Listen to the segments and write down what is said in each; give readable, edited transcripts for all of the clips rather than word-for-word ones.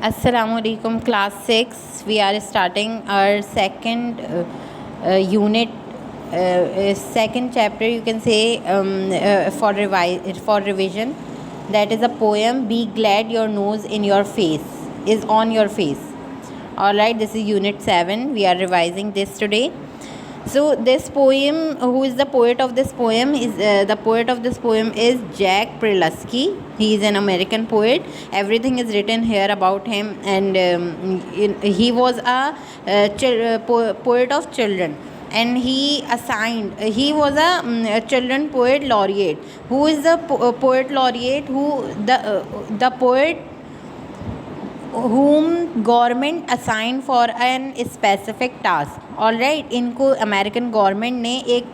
Assalamualaikum class 6. We are starting our second unit, second chapter, you can say, for revision. That is a poem, Be Glad Your Nose in Your Face is on your face. Alright, this is unit 7. We are revising this today. So this poem, who is the poet of this poem? The poet of this poem is Jack Prelutsky. He is an American poet. Everything is written here about him, and he was a poet of children. And he was a children poet laureate. Who is the poet laureate? The poet whom government assigned for an specific task. All right, इनको American government ने एक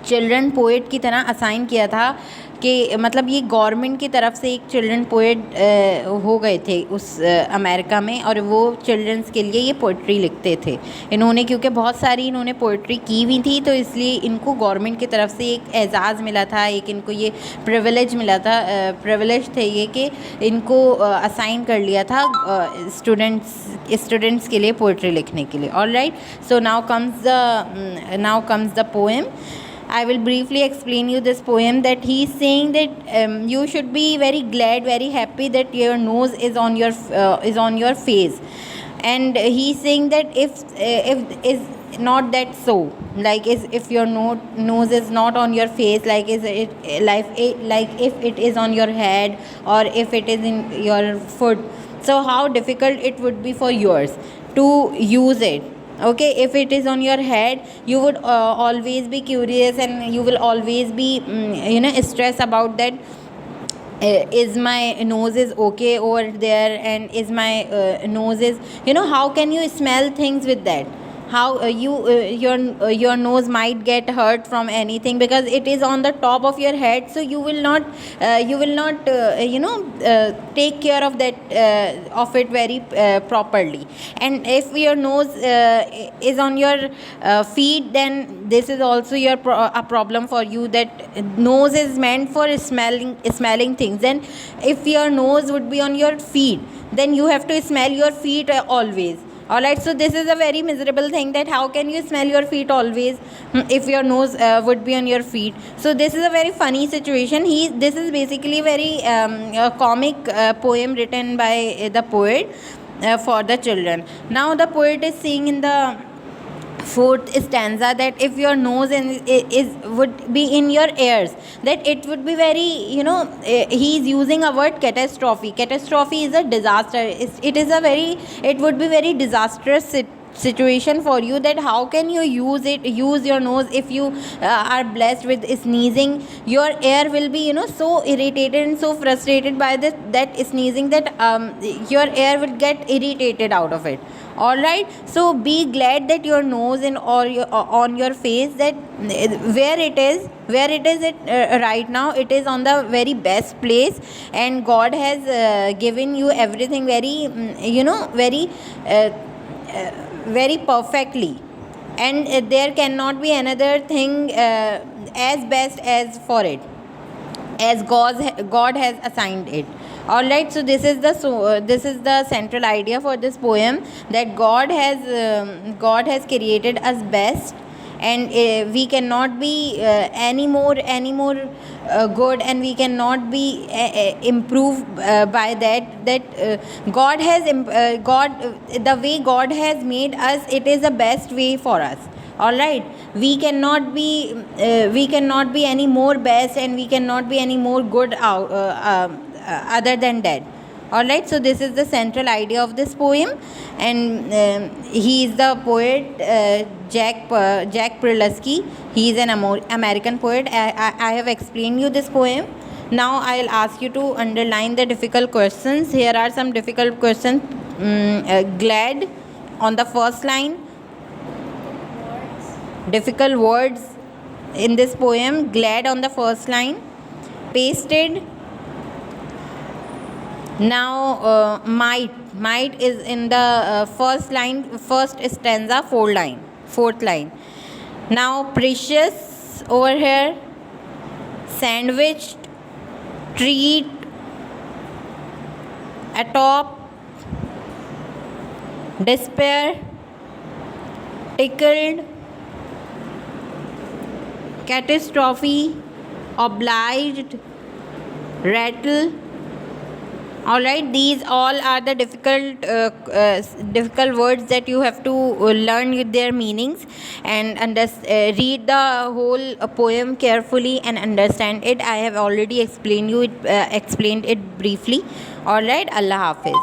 children poet की तरह assign किया था कि मतलब ये गवर्नमेंट की तरफ से एक चिल्ड्रन पोएट हो गए थे उस अमेरिका में, और वो चिल्ड्रंस के लिए ये पोइट्री लिखते थे इन्होंने, क्योंकि बहुत सारी इन्होंने पोइट्री की हुई थी, तो इसलिए इनको गवर्नमेंट की तरफ से एक एजाज़ मिला था, एक इनको ये प्रिविलेज मिला था, प्रिविलेज थे ये कि इनको असाइन कर लिया था स्टूडेंट्स के लिए पोइट्री लिखने के लिए. All right, so now comes the poem. I will briefly explain you this poem, that he is saying that you should be very glad, very happy that your nose is on your face, and he is saying that if is not that so, like if your nose is not on your face, like if it is on your head or if it is in your foot, so how difficult it would be for yours to use it. Okay, if it is on your head, you would always be curious, and you will always be stressed about that. Is my nose is okay over there, and is my nose is, how can you smell things with that? How your nose might get hurt from anything, because it is on the top of your head, so you will not take care of that of it very properly. And if your nose is on your feet, then this is also a problem for you, that nose is meant for smelling things. Then if your nose would be on your feet, then you have to smell your feet always. Alright, so this is a very miserable thing, that how can you smell your feet always if your nose would be on your feet. So this is a very funny situation. This is basically very a comic poem written by the poet for the children. Now the poet is saying in the fourth stanza that if your nose would be in your ears, that it would be very, he is using a word catastrophe. Catastrophe is a disaster. It would be very disastrous situation for you, that how can you use your nose if you are blessed with sneezing. Your air will be so irritated and so frustrated by that sneezing, that your air will get irritated out of it. All right, so be glad that your nose on your face, that where it is right now, it is on the very best place, and God has given you everything very very perfectly, and there cannot be another thing as best as for it, as God has assigned it. All right, so this is the central idea for this poem, that God has created us best, and we cannot be any more good, and we cannot be improved by that God has the way God has made us, it is the best way for us. All right, we cannot be any more best, and we cannot be any more good other than that. All right, so this is the central idea of this poem, and he is the poet Jack Prelutsky. He is an American poet. I have explained you this poem. Now I'll ask you to underline the difficult questions. Here are some difficult questions. Glad on the first line. Difficult words in this poem. Glad on the first line. Pasted. Now might is in the first stanza, fourth line. Now precious over here. Sandwiched, treat, atop, despair, tickled, catastrophe, obliged, rattle. All right, these all are the difficult words that you have to learn with their meanings, and read the whole poem carefully and understand it. I have already explained it briefly. All right, Allah Hafiz.